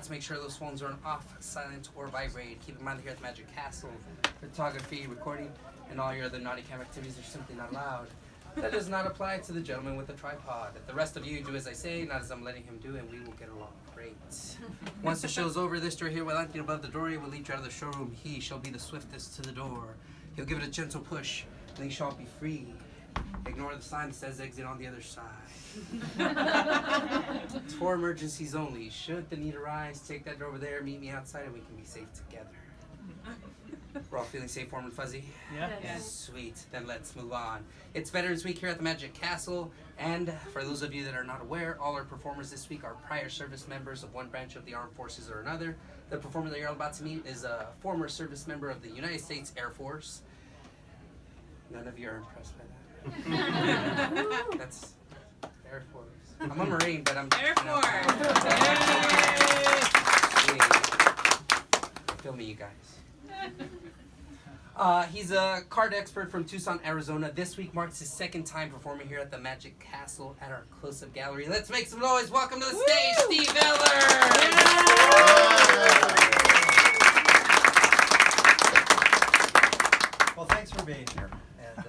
let's make sure those phones are on off, silent, or vibrate. Keep in mind that here at the Magic Castle, photography, recording, and all your other naughty cam activities are simply not allowed. That does not apply to the gentleman with the tripod. If the rest of you do as I say, not as I'm letting him do, and we will get along great. Once the show's over, this door here will empty above the doorway will lead you out of the showroom. He shall be the swiftest to the door. He'll give it a gentle push, and he shall be free. Ignore the sign that says exit on the other side. It's for emergencies only. Should the need arise, take that door over there, meet me outside, and we can be safe together. We're all feeling safe, warm, and fuzzy? Yeah. Yes. Sweet. Then let's move on. It's Veterans Week here at the Magic Castle, and for those of you that are not aware, all our performers this week are prior service members of one branch of the armed forces or another. The performer that you're all about to meet is a former service member of the United States Air Force. None of you are impressed by that. That's Air Force. I'm a Marine, but I'm Air Force. Feel me, you guys. He's a card expert from Tucson, Arizona. This week marks his second time performing here at the Magic Castle at our close-up gallery. Let's make some noise. Welcome to the stage, Steve Ehlers. Well, thanks for being here. And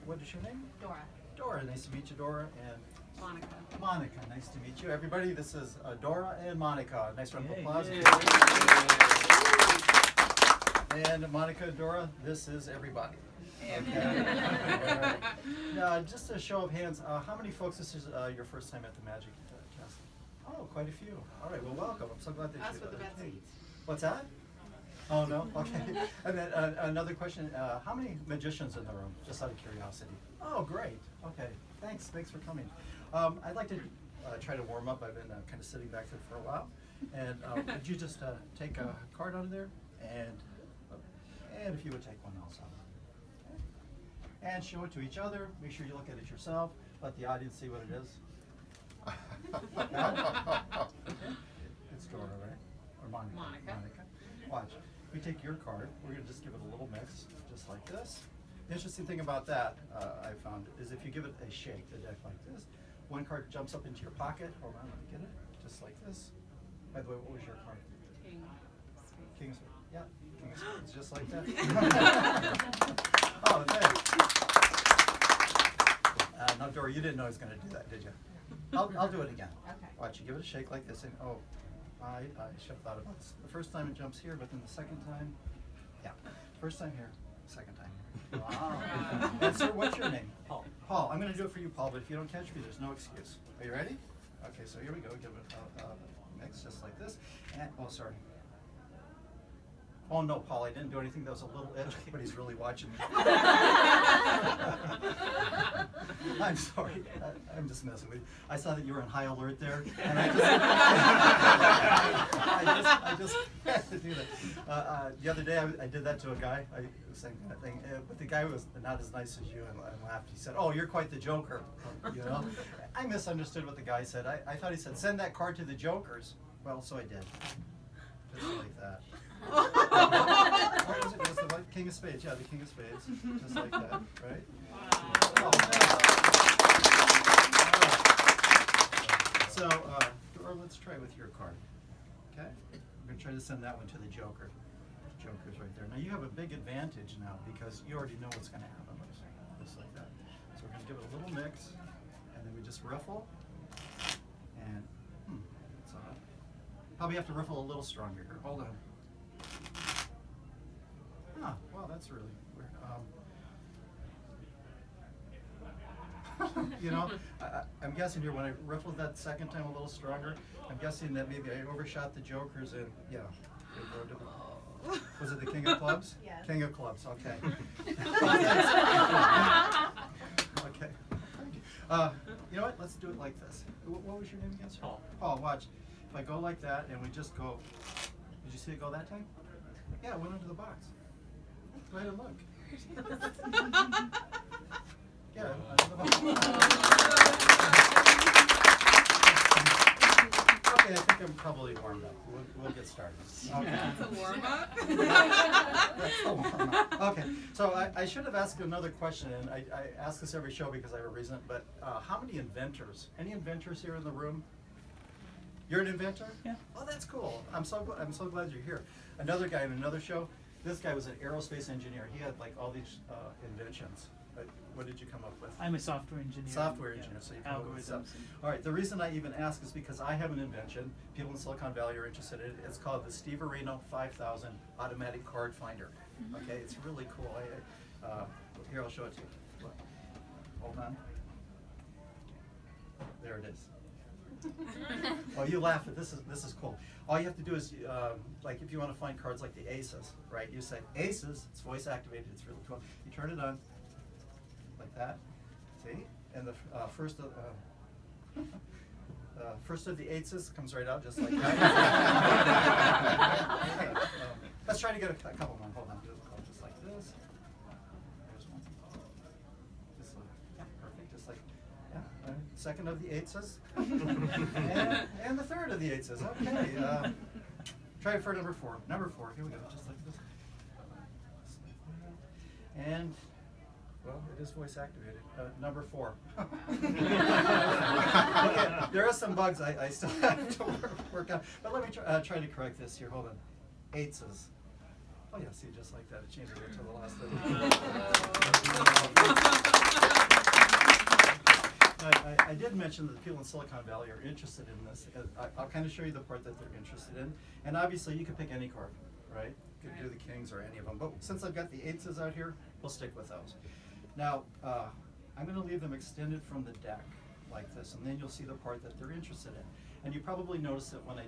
what is your name? Dora. Dora. Nice to meet you, Dora. And Monica. Monica. Nice to meet you. Everybody, this is Dora and Monica. Nice round of Yay. applause. And Monica and Dora, this is everybody. Okay. Just a show of hands, how many folks, this is your first time at the Magic Castle? Oh, quite a few. All right, well, welcome. I'm so glad that Us you with the best came. seats. What's that? Oh, no? Okay. And then another question, how many magicians in the room, just out of curiosity? Oh, great. Okay, thanks for coming. I'd like to try to warm up. I've been kind of sitting back there for a while. And would you just take a card out of there? And if you would take one else out. Okay. And show it to each other. Make sure you look at it yourself. Let the audience see what it is. It's Dora, right? Or Monica? Monica. Watch. We take your card. We're going to just give it a little mix, just like this. The interesting thing about that, I found, is if you give it a shake, the deck like this, one card jumps up into your pocket. Hold on, let me get it. Just like this. By the way, what was your card? King. King's. Yeah, King's. It's just like that. Oh, thanks. Now, Dora, you didn't know I was going to do that, did you? I'll do it again. Okay. Watch, you give it a shake like this, and oh, I should have thought about this. The first time it jumps here, but then the second time, yeah. First time here, second time here. Wow. And sir, what's your name? Paul. Paul, I'm going to do it for you, Paul, but if you don't catch me, there's no excuse. Are you ready? Okay, so here we go. Give it a mix just like this. And, oh, sorry. Oh no, Paul, I didn't do anything. That was a little itch, but he's really watching me. I'm sorry. I'm just messing with you. I saw that you were on high alert there, and I just had to do that. The other day, I did that to a guy. I was saying that thing, but the guy was not as nice as you, and laughed. He said, "Oh, you're quite the joker," you know. I misunderstood what the guy said. I thought he said, "Send that card to the jokers." Well, so I did. Just like that. What was it? Was the King of Spades? Yeah, the King of Spades. Just like that, right? Wow. So, Dora, let's try with your card. Okay? I'm going to try to send that one to the Joker. The Joker's right there. Now, you have a big advantage now because you already know what's going to happen. Just like that. So, we're going to give it a little mix, and then we just ruffle. And, it's odd. Probably have to ruffle a little stronger here. Hold on. Ah, wow, that's really weird. You know, I'm guessing here when I ruffled that second time a little stronger, I'm guessing that maybe I overshot the jokers and, yeah. Was it the King of Clubs? Yes. King of Clubs, okay. Okay. You know what? Let's do it like this. What was your name again, sir? Paul. Paul, watch. If I go like that and we just go, did you see it go that time? Yeah, it went into the box. Go ahead and look. Yeah, under the box. Okay, I think I'm probably warmed up. We'll get started. Okay. That's a warm-up? That's the warm-up. Okay, so I should have asked another question, and I ask this every show because I have a reason, but how many inventors? Any inventors here in the room? You're an inventor? Yeah. Oh, that's cool. I'm so glad you're here. Another guy in another show. This guy was an aerospace engineer. He had like all these inventions. What did you come up with? I'm a software engineer. Software engineer, so you come up with stuff. All right, the reason I even ask is because I have an invention. People in Silicon Valley are interested in it. It's called the Steve Areno 5000 Automatic Card Finder. Okay, it's really cool. Here, I'll show it to you. Look. Hold on. There it is. Oh, you laugh, but this is cool. All you have to do is, like if you want to find cards like the aces, right? You say aces, it's voice activated, it's really cool. You turn it on, like that, see? And the first of the eights comes right out just like that. Let's try to get a couple more. Hold on, just like this. There's one. Just like, yeah, perfect, just like, yeah. Second of the eights. and the third of the eights. Okay. Try it for number 4. Number 4, here we go, just like this. And well, it is voice activated. Number 4. Okay, there are some bugs I still have to work on. But let me try to correct this here. Hold on. Eights. Oh yeah, see, just like that. It changes it to the last I did mention that the people in Silicon Valley are interested in this. I'll kind of show you the part that they're interested in. And obviously, you could pick any card, right? You could do the kings or any of them. But since I've got the eights out here, we'll stick with those. Now, I'm going to leave them extended from the deck like this, and then you'll see the part that they're interested in. And you probably noticed that when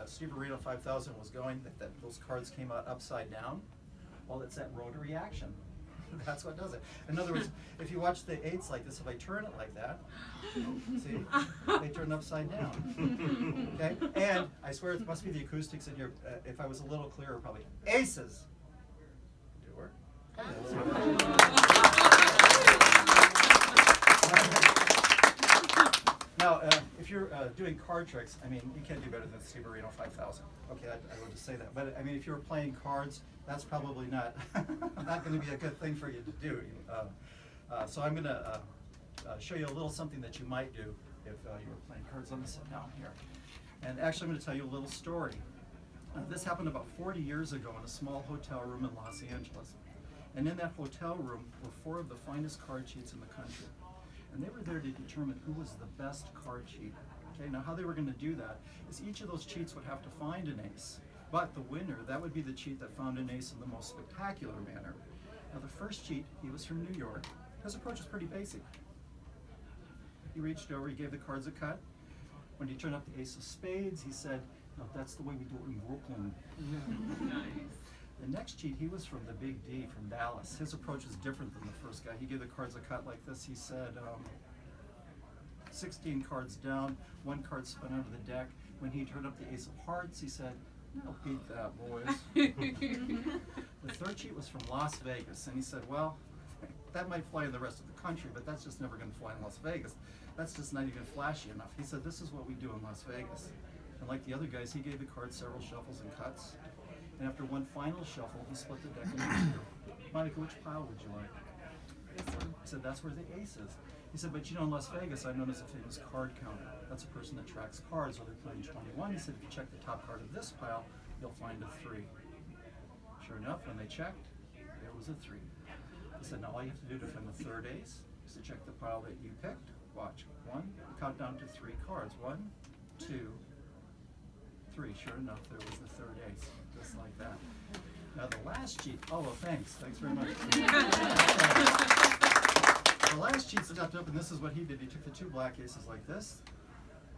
Steve Areno 5000 was going, that those cards came out upside down. Well, it's that rotary action. That's what does it. In other words, if you watch the eights like this, if I turn it like that, see, they turn upside down. Okay, and I swear it must be the acoustics in here. If I was a little clearer, probably aces. Did it work? Now, if you're doing card tricks, I mean, you can't do better than Steve Areno 5000. Okay, I will just say that. But I mean, if you're playing cards, that's probably not going to be a good thing for you to do. So I'm going to show you a little something that you might do if you were playing cards. Let me sit down here. And actually, I'm going to tell you a little story. This happened about 40 years ago in a small hotel room in Los Angeles. And in that hotel room were 4 of the finest card cheats in the country. And they were there to determine who was the best card cheat. Okay, now how they were going to do that is each of those cheats would have to find an ace. But the winner, that would be the cheat that found an ace in the most spectacular manner. Now the first cheat, he was from New York. His approach was pretty basic. He reached over, he gave the cards a cut. When he turned up the ace of spades, he said, "No, that's the way we do it in Brooklyn." Nice. The next cheat, he was from the Big D from Dallas. His approach was different than the first guy. He gave the cards a cut like this. He said, 16 cards down, 1 card spun out of the deck. When he turned up the ace of hearts, he said, "I'll beat that, boys." The third cheat was from Las Vegas, and he said, "Well, that might fly in the rest of the country, but that's just never going to fly in Las Vegas. That's just not even flashy enough." He said, "This is what we do in Las Vegas." And like the other guys, he gave the cards several shuffles and cuts. And after one final shuffle, he split the deck into 2. "Monica, which pile would you like?" This one. He said, "That's where the ace is." He said, "But you know, in Las Vegas, I'm known as a famous card counter. That's a person that tracks cards while they're playing 21. He said, "If you check the top card of this pile, you'll find a 3. Sure enough, when they checked, there was a 3. He said, "Now all you have to do to find the third ace is to check the pile that you picked. Watch. 1, count down to 3 cards. 1, 2, 3. Sure enough, there was the third ace, just like that. Now the last cheat, oh, well, thanks very much. The last cheat stepped up, and this is what he did. He took the 2 black aces like this,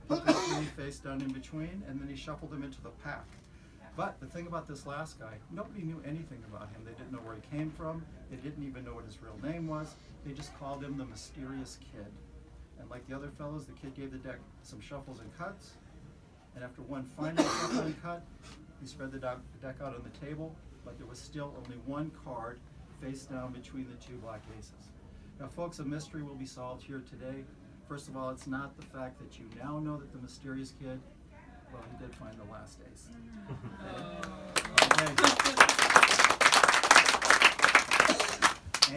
put the 3 face down in between, and then he shuffled them into the pack. But the thing about this last guy, nobody knew anything about him. They didn't know where he came from. They didn't even know what his real name was. They just called him the Mysterious Kid. And like the other fellows, the kid gave the deck some shuffles and cuts. And after one final shuffle and cut, he spread the deck out on the table, but there was still only 1 card face down between the 2 black aces. Now folks, a mystery will be solved here today. First of all, it's not the fact that you now know that the Mysterious Kid, well, he did find the last ace. Okay.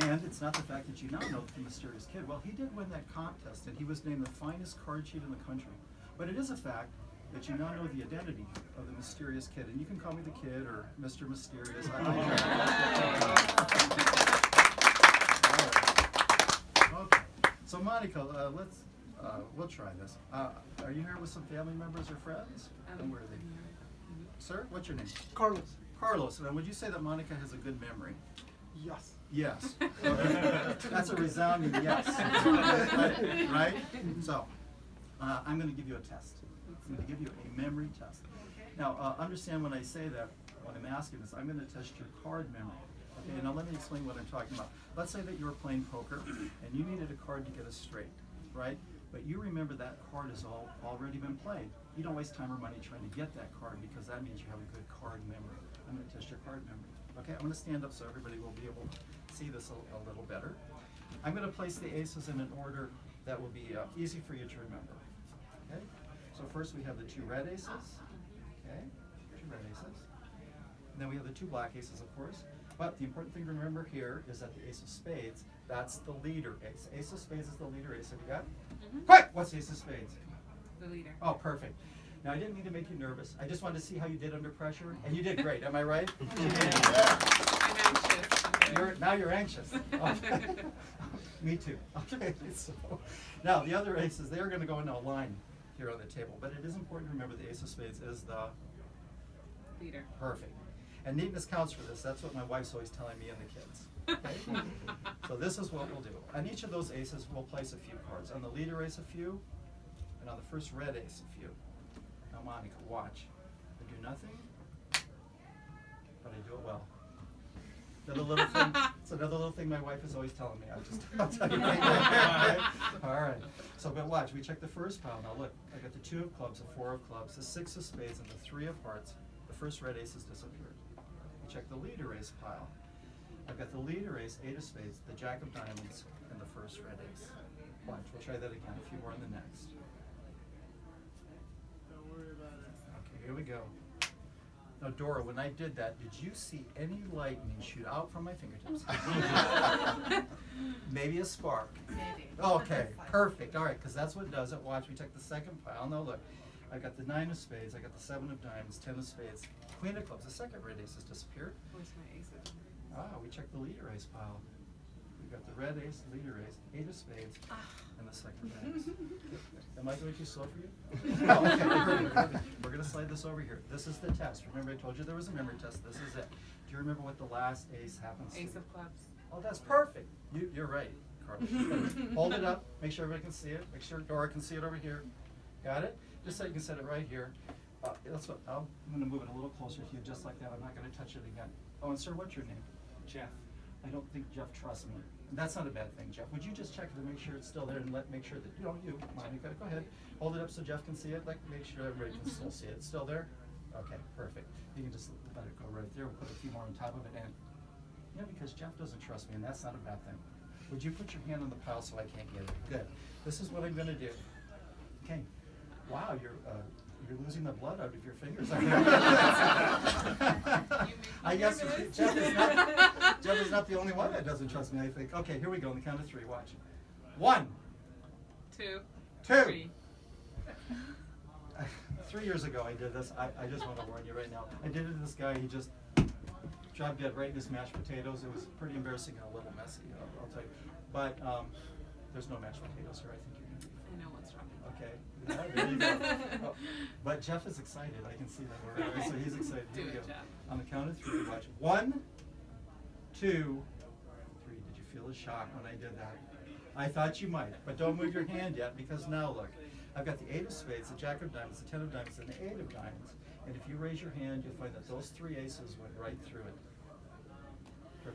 And it's not the fact that you now know that the Mysterious Kid, well, he did win that contest, and he was named the finest card cheat in the country. But it is a fact that you now know the identity of the mysterious kid. And you can call me the kid or Mr. Mysterious. Okay. So Monica, we'll try this. Are you here with some family members or friends? And where are they? Sir, what's your name? Carlos. Carlos. Now, would you say that Monica has a good memory? Yes. Yes. Okay. That's a resounding yes. Right? So, I'm going to give you a test. I'm going to give you a memory test. Now, understand when I say that, when I'm asking this, I'm going to test your card memory. Okay, now let me explain what I'm talking about. Let's say that you were playing poker and you needed a card to get us straight, right? But you remember that card has already been played. You don't waste time or money trying to get that card because that means you have a good card memory. I'm going to test your card memory. Okay, I'm going to stand up so everybody will be able to see this a little better. I'm going to place the aces in an order that will be easy for you to remember. Okay, so first we have the two red aces. Okay, two red aces. And then we have the two black aces, of course. But the important thing to remember here is that the ace of spades, that's the leader ace. Ace of spades is the leader ace. Have you got? Quick! What's ace of spades? The leader. Oh, perfect. Now, I didn't mean to make you nervous. I just wanted to see how you did under pressure. And you did great. Am I right? I'm anxious. Now you're anxious. Okay. Me too. Okay. So, now, the other aces, they're going to go into a line here on the table. But it is important to remember the ace of spades is the Leader. perfect. And neatness counts for this. That's what my wife's always telling me and the kids. Okay? So this is what we'll do. On each of those aces, we'll place a few cards. On the leader ace, a few. And on the first red ace, a few. Now, Monica, watch. I do nothing, but I do it well. Another little thing, it's another little thing my wife is always telling me. I'll tell you right now. Okay? All right. So, but watch. We check the first pile. Now, look. I got the two of clubs, the four of clubs, the six of spades, and the three of hearts. The first red ace has disappeared. We check the leader ace pile. I've got the leader ace, eight of spades, the jack of diamonds, and the first red ace. Watch. We'll try that again. A few more in the next. Okay, here we go. Now, Dora, when I did that, did you see any lightning shoot out from my fingertips? Maybe a spark. Maybe. Okay, perfect. All right, because that's what does it. Watch, we take the second pile. Now, look. I got the nine of spades. I got the seven of diamonds, 10 of spades, queen of clubs. The second red ace has disappeared. Where's my aces? We check the leader ace pile. We've got the red ace, leader ace, eight of spades, and the second red ace. Am I going too slow for you? No, okay, perfect. We're going to slide this over here. This is the test. Remember I told you there was a memory test. This is it. Do you remember what the last ace happens to? Ace of clubs. Oh, that's perfect. You're right, Carlos. Hold it up. Make sure everybody can see it. Make sure Dora can see it over here. Got it? Just so you can set it right here. That's what I'm going to move it a little closer to you, just like that. I'm not going to touch it again. Oh, and sir, what's your name? Jeff. I don't think Jeff trusts me. That's not a bad thing, Jeff. Would you just check to make sure it's still there and make sure that you, Monica, go ahead. Hold it up so Jeff can see it. Make sure everybody can still see it. It's still there? Okay, perfect. You can just let it go right there. We'll put a few more on top of it. And because Jeff doesn't trust me, and that's not a bad thing. Would you put your hand on the pile so I can't get it? Good. This is what I'm going to do. Okay. Wow, you're losing the blood out of your fingers. I guess Jeff is not the only one that doesn't trust me, I think. Okay, here we go on the count of three. Watch. 1, 2, 2. 3. 3 years ago I did this. I just want to warn you right now. I did it to this guy. He just dropped dead right in his mashed potatoes. It was pretty embarrassing and a little messy, I'll tell you. But there's no mashed potatoes here. I think you're going to be I know what's wrong. okay. Yeah, there you go. Oh, but Jeff is excited. I can see that already. So he's excited. Here we Do go. it, Jeff. On the count of three, watch. 1, 2, 3. Did you feel a shock when I did that? I thought you might, but don't move your hand yet because now look. I've got the 8 of spades, the jack of diamonds, the 10 of diamonds, and the 8 of diamonds. And if you raise your hand, you'll find that those 3 aces went right through it. Fair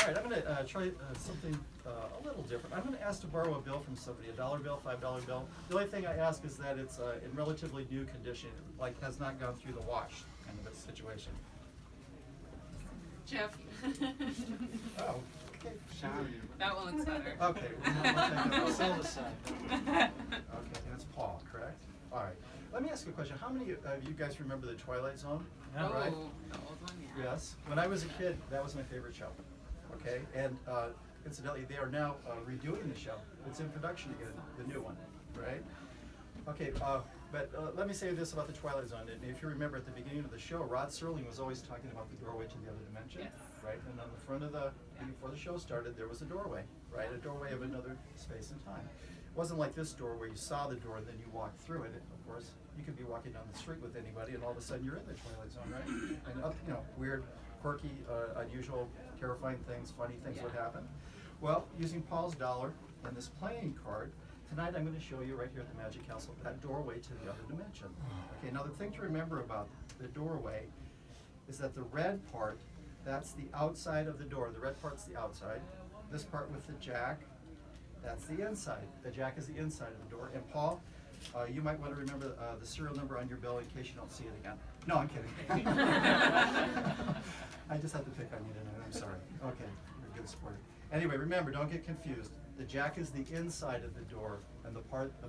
All right, I'm going to try something a little different. I'm going to ask to borrow a bill from somebody, a $1 bill, $5 bill. The only thing I ask is that it's in relatively new condition, like has not gone through the wash kind of a situation. Jeff. Oh, okay. That one looks better. Okay. We'll take that. Sell the side. Okay, that's Paul, correct? All right. Let me ask you a question. How many of you guys remember the Twilight Zone? Oh, Right? the old one, yeah. Yes. When I was a kid, that was my favorite show. Okay, and incidentally, they are now redoing the show. It's in production again, the new one, right? Okay, but let me say this about the Twilight Zone. And if you remember at the beginning of the show, Rod Serling was always talking about the doorway to the other dimension, Yes. right? And on the front of before the show started, there was a doorway, right? A doorway of another space and time. It wasn't like this door where you saw the door and then you walked through it. Of course, you could be walking down the street with anybody and all of a sudden you're in the Twilight Zone, right? And weird, quirky, unusual, terrifying things, funny things would happen. Well, using Paul's dollar and this playing card, tonight I'm going to show you right here at the Magic Castle that doorway to the other dimension. Okay, now the thing to remember about the doorway is that the red part, that's the outside of the door. The red part's the outside. This part with the jack, that's the inside. The jack is the inside of the door. And Paul, you might want to remember the serial number on your bill in case you don't see it again. No, I'm kidding. I just had to pick on you tonight. I'm sorry. Okay, you're a good sport. Anyway, remember, don't get confused. The jack is the inside of the door, and the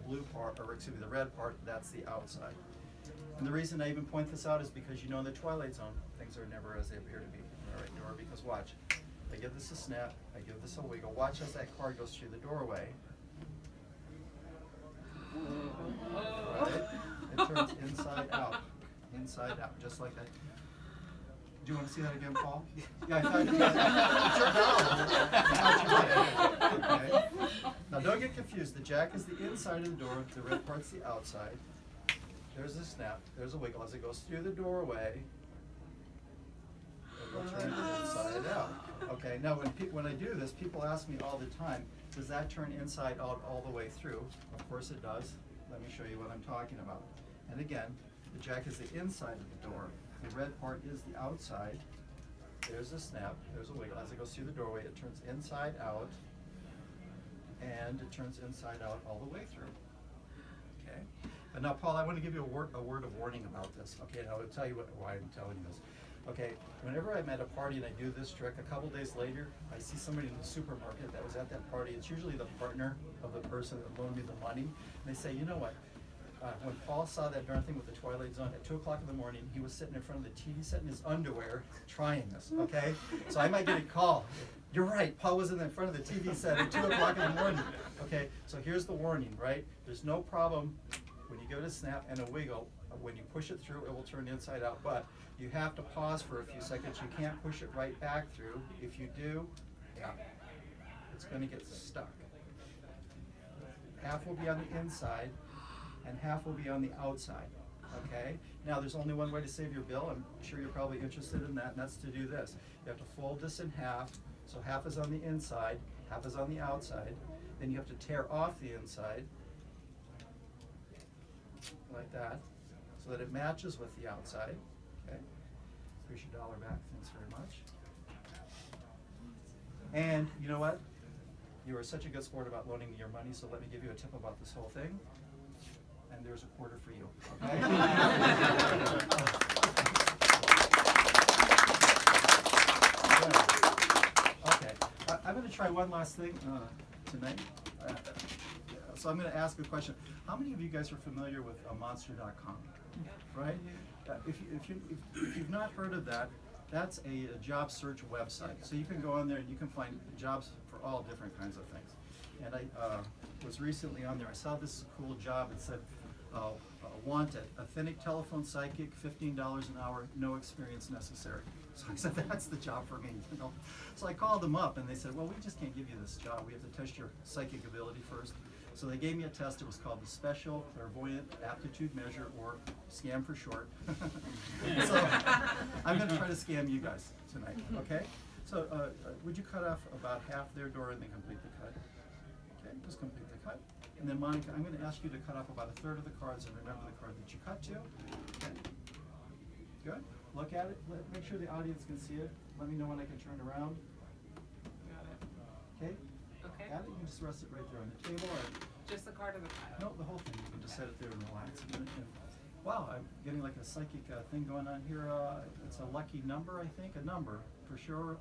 blue part, or excuse me, the red part, that's the outside. And the reason I even point this out is because in the Twilight Zone, things are never as they appear to be. All right, Nora, because watch. I give this a snap, I give this a wiggle. Watch as that card goes through the doorway. Right? It turns inside out, just like that. Do you want to see that again, Paul? Yeah, I thought it's your dollar. Okay. Now don't get confused. The jack is the inside of the door, the red part's the outside. There's a snap, there's a wiggle. As it goes through the doorway, it will turn inside out. Okay, now when I do this, people ask me all the time, does that turn inside out all the way through? Of course it does. Let me show you what I'm talking about. And again, the jack is the inside of the door. The red part is the outside. There's a snap, there's a wiggle. As it goes through the doorway, it turns inside out, and it turns inside out all the way through. Okay? But now, Paul, I want to give you a word of warning about this. Okay, and I will tell you why I'm telling you this. Okay, whenever I'm at a party and I do this trick, a couple days later, I see somebody in the supermarket that was at that party. It's usually the partner of the person that loaned me the money. And they say, you know what? When Paul saw that darn thing with the Twilight Zone at 2 o'clock in the morning, he was sitting in front of the TV set in his underwear trying this, okay? So I might get a call. You're right, Paul was in front of the TV set at 2 o'clock in the morning. Okay, so here's the warning, right? There's no problem when you give it a snap and a wiggle. When you push it through, it will turn inside out, but you have to pause for a few seconds. You can't push it right back through. If you do, it's going to get stuck. Half will be on the inside, and half will be on the outside, okay? Now, there's only one way to save your bill. I'm sure you're probably interested in that, and that's to do this. You have to fold this in half, so half is on the inside, half is on the outside. Then you have to tear off the inside, like that, so that it matches with the outside, okay? Here's your dollar back, thanks very much. And you know what? You are such a good sport about loaning me your money, so let me give you a tip about this whole thing. And there's a quarter for you, okay? Okay, I'm going to try one last thing tonight. So I'm going to ask a question. How many of you guys are familiar with monster.com, right? If you've not heard of that, that's a job search website. So you can go on there and you can find jobs for all different kinds of things. And I was recently on there. I saw this cool job. It said, wanted, authentic telephone psychic, $15 an hour, no experience necessary. So I said, that's the job for me, you know. So I called them up and they said, well, we just can't give you this job. We have to test your psychic ability first. So they gave me a test. It was called the Special Clairvoyant Aptitude Measure, or SCAM for short. So I'm going to try to scam you guys tonight, okay? So would you cut off about half their door and then complete the cut? Okay, just complete the cut. And then Monica, I'm going to ask you to cut off about a third of the cards and remember the card that you cut to. Okay. Good. Look at it. Make sure the audience can see it. Let me know when I can turn around. Got it. Okay? Okay. Got it? You can just rest it right there on the table. Or, Just the card of the pile. no, the whole thing. You can just set it there and relax a minute. And, wow, I'm getting like a psychic thing going on here. It's a lucky number, I think. A number, for sure.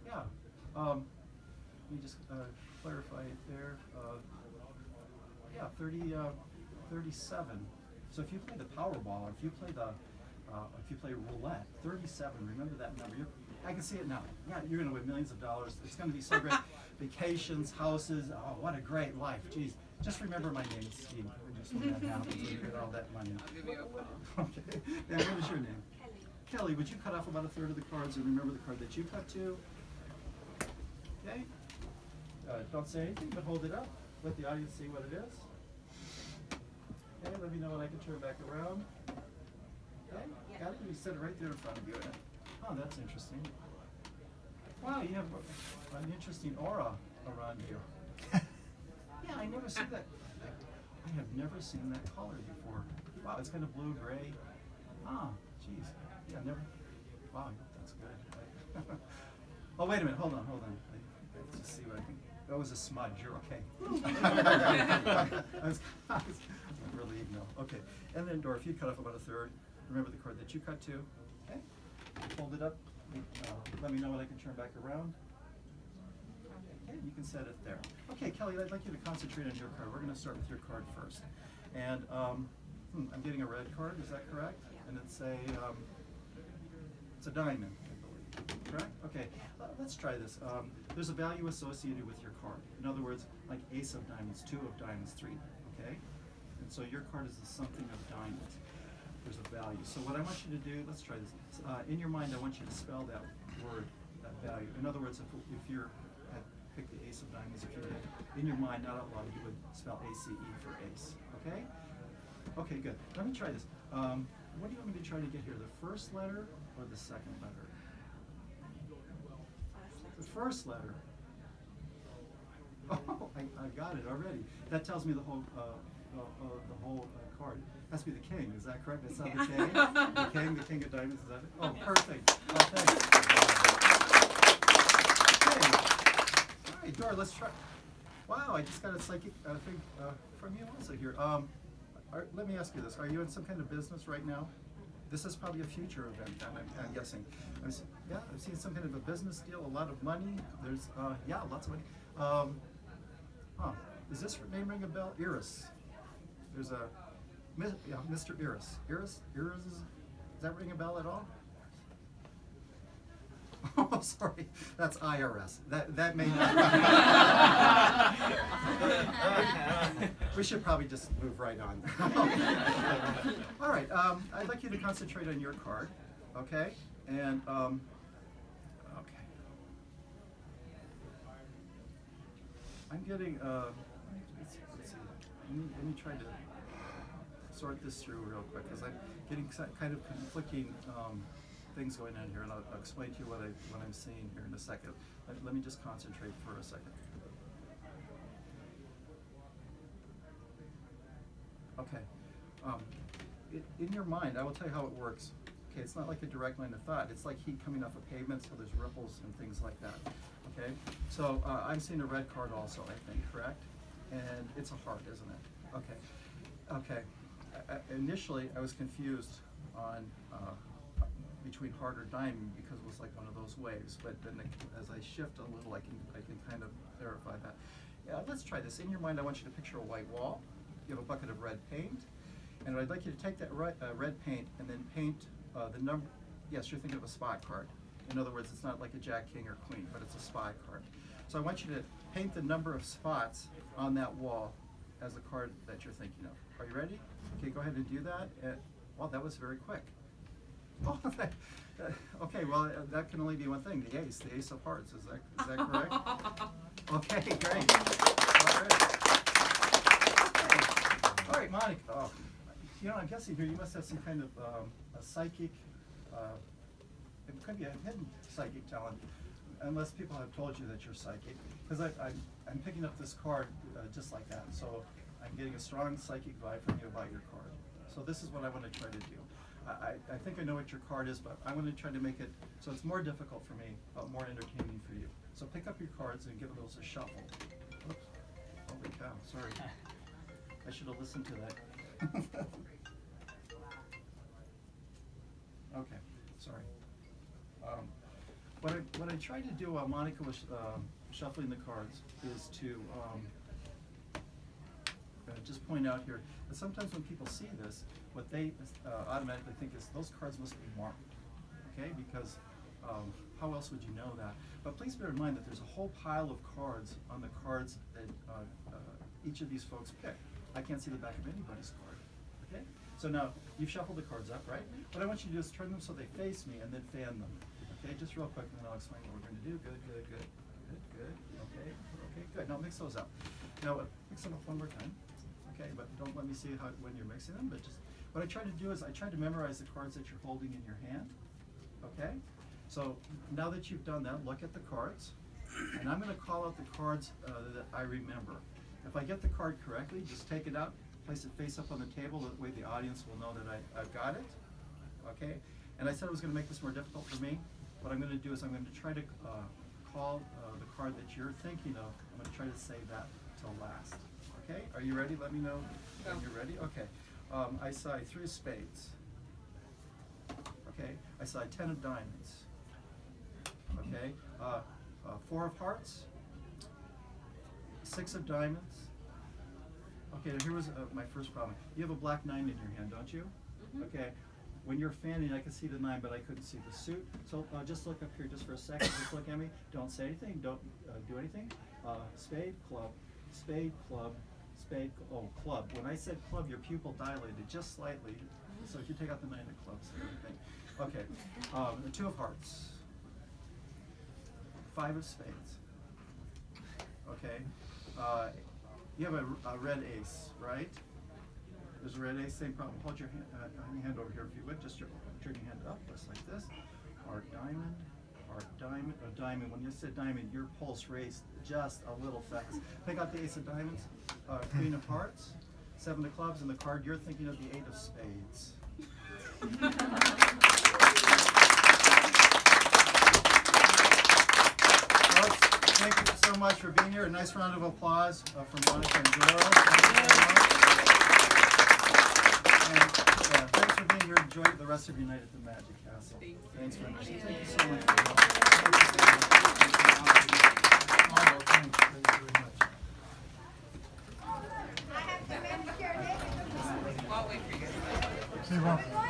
Yeah. Let me just clarify it there. Yeah, 37. So if you play the Powerball, or if you play roulette, 37. Remember that number. I can see it now. Yeah, you're going to win millions of dollars. It's going to be so great. Vacations, houses. Oh, what a great life. Jeez. Just remember my name, Steve. Just when that happens, when you get all that money. I'll give you a call. Okay. Now, what is your name? Kelly, would you cut off about a third of the cards and remember the card that you cut to? Okay. Don't say anything, but hold it up. Let the audience see what it is. Okay, let me know when I can turn back around. Okay, got it? You set it right there in front of you. Oh, that's interesting. Wow, you have an interesting aura around you. Yeah, I never see that. I have never seen that color before. Wow, it's kind of blue, gray. Ah, geez. Yeah, never. Wow, that's good. Oh, wait a minute. Hold on. Let's just see what I can. That was a smudge. You're okay. I was relieved now. Okay. And then, Dora, if you cut off about a third, remember the card that you cut to. Okay. Hold it up. Let me know when I can turn back around. Okay, you can set it there. Okay, Kelly, I'd like you to concentrate on your card. We're going to start with your card first. And I'm getting a red card. Is that correct? And it's a diamond, I believe. Correct? Okay. Let's try this. There's a value associated with your card. In other words, like ace of diamonds, 2 of diamonds, 3. Okay? And so your card is the something of diamonds. There's a value. So what I want you to do, let's try this. In your mind, I want you to spell that word, that value. In other words, if you're pick the ace of diamonds, if you did, in your mind, not out loud, you would spell ACE for ace. Okay? Okay, good. Let me try this. What do you want me to try to get here? The first letter or the second letter? The first letter. Oh, I got it already. That tells me the whole card. It has to be the king. Is that correct? It's not the king. The king of diamonds. Is that it? Oh, perfect. Oh, thanks. Okay. All right, Dora, let's try. Wow, I just got a psychic thing from you also here. Let me ask you this. Are you in some kind of business right now? This is probably a future event, I'm guessing. I've seen some kind of a business deal, a lot of money. There's, lots of money. Does this name ring a bell? Ehlers. There's a, Mr. Ehlers. Ehlers, does that ring a bell at all? Oh, sorry, that's IRS. That may not. We should probably just move right on. All right, I'd like you to concentrate on your card, okay? And okay, I'm getting. Let's see. Let me try to sort this through real quick because I'm getting kind of conflicting. Things going on here, and I'll explain to you what I'm seeing here in a second. Let me just concentrate for a second. Okay. In your mind, I will tell you how it works. Okay, it's not like a direct line of thought. It's like heat coming off a pavement, so there's ripples and things like that. Okay. So I'm seeing a red card also, I think, correct? And it's a heart, isn't it? Okay. Okay. Initially, I was confused on. Between heart or diamond because it was like one of those waves, but then as I shift a little, I can kind of clarify that. Yeah, let's try this. In your mind, I want you to picture a white wall. You have a bucket of red paint, and I'd like you to take that red paint and then paint the number. Yes, you're thinking of a spot card. In other words, it's not like a jack, king, or queen, but it's a spy card. So I want you to paint the number of spots on that wall as the card that you're thinking of. Are you ready? Okay, go ahead and do that. Well, that was very quick. Oh, okay, well, that can only be one thing, the ace of hearts. Is that correct? Okay, great. All right, Monica. Oh, I'm guessing here you must have some kind of a psychic, it could be a hidden psychic talent, unless people have told you that you're psychic. Because I'm picking up this card just like that, so I'm getting a strong psychic vibe from you about your card. So this is what I want to try to do. I think I know what your card is, but I want to try to make it so it's more difficult for me, but more entertaining for you. So pick up your cards and give those a shuffle. Oops. Holy cow, sorry. I should have listened to that. Okay, sorry. What I tried to do while Monica was shuffling the cards is to just point out here that sometimes when people see this, what they automatically think is those cards must be marked, okay? Because how else would you know that? But please bear in mind that there's a whole pile of cards on the cards that each of these folks pick. I can't see the back of anybody's card, okay? So now, you've shuffled the cards up, right? What I want you to do is turn them so they face me and then fan them, okay? Just real quick, and then I'll explain what we're going to do. Good, good, good, good, good, okay, okay, good. Now mix those up. Now mix them up one more time, okay? But don't let me see how when you're mixing them, but just, what I try to do is I try to memorize the cards that you're holding in your hand, okay? So now that you've done that, look at the cards, and I'm going to call out the cards that I remember. If I get the card correctly, just take it out, place it face up on the table, that way the audience will know that I've got it, okay? And I said I was going to make this more difficult for me. What I'm going to do is I'm going to try to call the card that you're thinking of. I'm going to try to save that till last, okay? Are you ready? Let me know when you're ready. Okay. I saw 3 of spades, okay? I saw 10 of diamonds, okay? 4 of hearts, 6 of diamonds. Okay, now here was my first problem. You have a black 9 in your hand, don't you? Mm-hmm. Okay. When you're fanning, I could see the 9, but I couldn't see the suit. So just look up here just for a second. Just look at me. Don't say anything. Don't do anything. Spade, club, spade, oh, club. When I said club, your pupil dilated just slightly. So if you take out the 9 of clubs, everything. Okay. The 2 of hearts. 5 of spades. Okay. You have a red ace, right? There's a red ace, same problem. Hold your hand over here if you would. Just turn your hand up, just like this. Heart, diamond, diamond. When you said diamond, your pulse raced just a little fast. Pick out the ace of diamonds, queen of hearts, 7 of clubs, and the card you're thinking of, the 8 of spades. Thank you so much for being here. A nice round of applause from Monica and Dora. Thank you very much. And thanks for being here. Enjoy the rest of your night at the Magic Castle. Thanks very much. Thank you so much. Thank you very much. I'll wait for you guys. You're welcome.